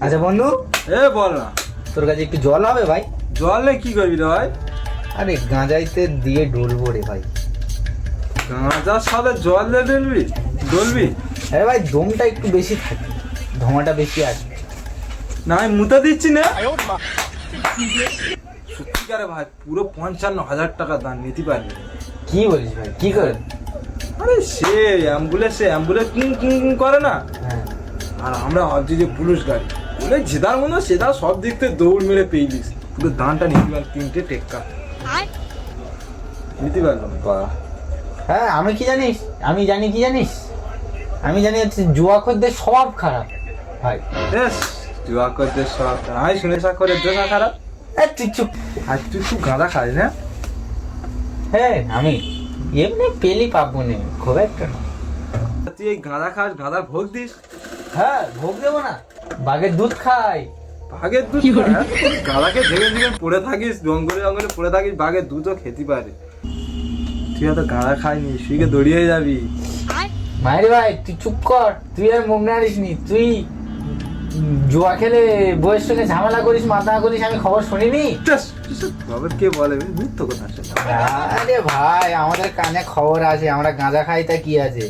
আচ্ছা বন্ধু, এ বল না। তোর কাছে একটু জল হবে ভাই? জলে কি করবি রে ভাই? আরে গাঁজাইতে দিয়ে ডলবো রে ভাই। গাঁজার সাথে জল দিয়ে ডলবি? ডলবি আরে ভাই দমটা একটু বেশি থাকে, ধোঁয়াটা বেশি আসবে। না আমি মুতে দিচ্ছি না। সত্যিকারে ভাই পুরো 55,000 টাকা দাম নিতে পারি। কি বলিস ভাই, কি করে? আরে সে অ্যাম্বুলেন্স কিং কিং কিং করে না, হ্যাঁ আর আমরা ভাবছি যে পুলিশ গাড়ি বলে যেদার মনে সেটা সব দিক থেকে দৌড় মেরে পেয়েছিস। পুরো দানটা নিতে পারল 3টে টেক্কা নিতে পারলাম। হ্যাঁ, আমি জানি কি জানিস, আমি জানি হচ্ছে জুয়াখোরদের স্বভাব খারাপ ভাই। বেশ জুয়া করতে সব আমি শুনে করে দোষা খারাপ। তুই চুপ। আর তুই খুব গাঁদা খাস না? হ্যাঁ আমি এমনি পেলি পাবো নে, খুব একটা না। তুই এই গাঁদা খাস, গাঁদার ভোগ দিস? হ্যাঁ ভোগ দেবো না, বাঘের দুধ খাই। বাঘের দুধ খায়? গাঁদাকে ঝেড়ে ঝেড়ে পড়ে থাকিস, জঙ্গলে জঙ্গলে পড়ে থাকিস, বাঘের দুধও খেতে পারে। তুই হয়তো গাঁদা খাইনি, শুইকে দড়িয়ে যাবি। মায়ের ভাই তুই চুপ কর, তুই আর মুখ নাড়িস নি। তুই জুয়া খেলে বইয়ের সঙ্গে ঝামেলা করিস, মাথা করিস, আমি খবর শুনিনি। বাবার কে বলে মিথ্য কথা আসে। আরে ভাই আমাদের কানে খবর আছে, আমরা গাঁজা খাই তা কি আছে।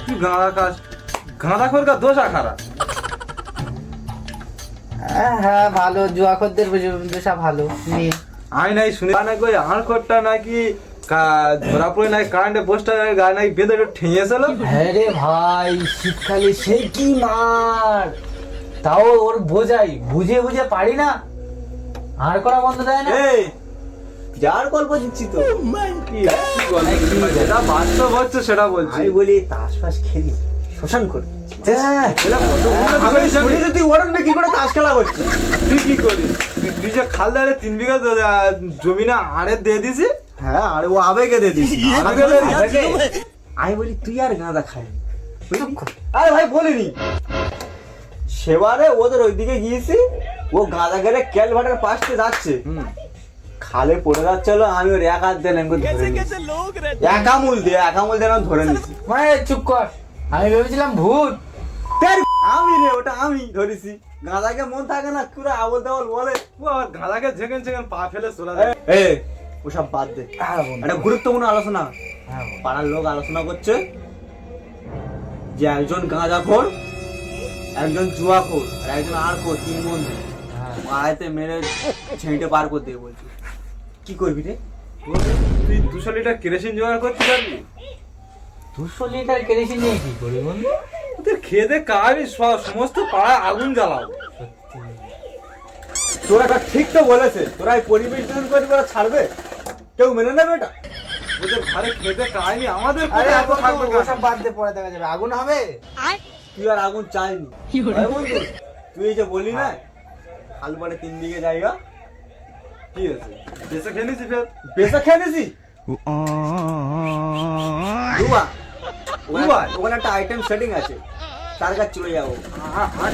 তুই গাঁদা খাস, গাঁদা খোরকার দোষা খারাপ। হ্যাঁ ভালো, জুয়াখোরদের দোষা ভালো নে। আমি নাই শুনে নাকি ওই আঁড়খোরটা নাকি ধরা পড়ে নাই কারেন্টে পোস্টার গায়ে নাকি বেঁধে ঠেঙেছিল। হ্যাঁ রে ভাই, শীতকালে সে কি মার, তাও ওর বোঝাই, বুঝে বুঝে পারি না, আর করা বন্ধ দেয় না। যার গল্প দিচ্ছি তো কি গল্প? যেটা বাস্তব হচ্ছে সেটা বলছি। আমি বলি তাস ফাস খেলি শ্মশান করে হ্যাঁ, আমি শুনি যে তুই ওরকম কি করে তাস খেলা করছিস। তুই কি করিস? তুই যে খাল দাঁড়ে 3 বিঘা জমি না আড়ে দিয়ে দিছি। হ্যাঁ আরে ও আবেগে দিয়ে দিস। আমি বলি তুই আর গাঁদা খাই। আরে ভাই বলিনি, সেবারে ওদের ওইদিকে গিয়েছি, ও গাঁদা গেলে ক্যালভাটার পাশে যাচ্ছে, খালে পড়ে যাচ্ছিল, আমি ওর এক হাত দিয়ে ধরে নিয়েছি, এক আঙুল দিয়ে আমি ধরে নিয়েছি। মানে চুপ কর, আমি ভেবেছিলাম ভূত। আমি রে ওটা আমি ধরেছি। গাঁদাকে মন থাকে না, পুরো আবল তাবল বলে। ও আবার গাঁদাকে ঝেকেন ঝেকেন পা ফেলে চলে যায়। ওসব বাদ দে, হ্যাঁ বন্ধু। একটা গুরুত্বপূর্ণ আলোচনা। হ্যাঁ, পাড়ার লোক আলোচনা করছে যে একজন গাঁজাখোর, একজন জুয়াখোর আর একজন আড়খোর, 3 বন্ধু হ্যাঁ। আড়াইতে মেরে ছেঁটে পার করতে বলছে। কি করবি রে? তুই 200 লিটার কেরোসিন জোগাড় করতে পারবি? 200 লিটার কেরোসিন নিয়ে কি করি বন্ধু? তোদের খেয়ে কাবি সমস্ত পাড়ায় আগুন জ্বালাও। তোরা ঠিক তো বলেছে, তোরা এই পরিবেশ দূষণ করে তোরা ছাড়বে? কেউ মেনে নেবে এটা? ওদের ঘরে খেতে কাহিনি আমাদের আরে এত থাকবে কেন? ওসব বাদ দে, পরে দেখা যাবে, আগুন হবে। তুই আর আগুন চাইনি। আরে বন্ধু, তুই এই যে বললি না হালবাড়ে 3 দিকে জায়গা, কি আছে? বেঁচে খেয়ে নিছি ফের। বেসা খেয়ে নিছি দুবার। ওখানে একটা আইটেম সেটিং আছে, তার কাছে চলে যাবো।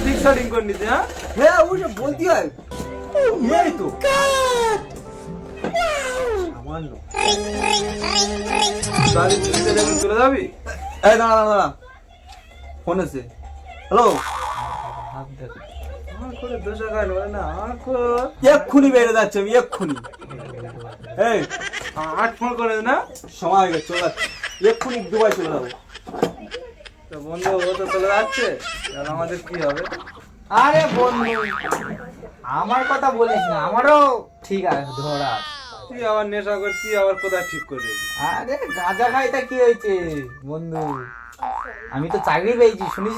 ঠিক সেটিং করে নিতে। হ্যাঁ হ্যাঁ ওই সব বলতে হয়, এই তো সামান্য। গাড়ি চলে যাবি, চলে যাবি? এই দাঁড়া, ফোন এসে। হ্যালো, ভাব দেখো। আমার করে দোষা খাই না, আমার করে এক্ষুনি বেড়ে যাচ্ছে, আমি এক্ষুনি। এই 8 ফোন করে না। সময় হয়ে গেছে, চলে যাচ্ছে এক্ষুনি, দুবাই চলে যাবো। তো বন্ধু ও তো চলে যাচ্ছে, আর আমাদের কি হবে? আরে বন্ধু, আমার কথা বলিস না, আমারও ঠিক আছে ধরা। তুই আবার নেশা করছিস, আবার কোথায় ঠিক করবি? আরে গাঁজা খাইটা কি হয়েছে বন্ধু, আমি তো চাকরি পেয়েছি শুনিস।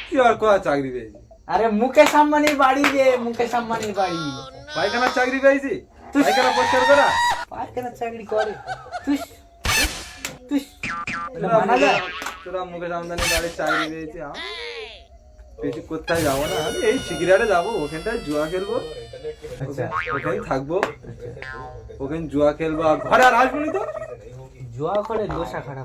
তুই আর কোথায় চাকরি পেয়েছিস? আরে মুকেশ আম্বানির বাড়ি রে, মুকেশ আম্বানির বাড়ি। পায়খানার চাকরি পেয়েছি? পায়খানা পরিষ্কার করা? পায়খানার চাকরি করে তুই তুই তোরা মানা যায়? তোরা মুকেশ আমদানি গাড়ির চাকরি পেয়েছি, বেশি কোথায় যাবো না, আমি এই সিকিরাটে যাবো, ওখানটায় জুয়া খেলবো, আচ্ছা ওখানে থাকবো, ওখানে জুয়া খেলবো, আর ঘরে আর আসবো নি তো। জুয়া করে দোষা খারাপ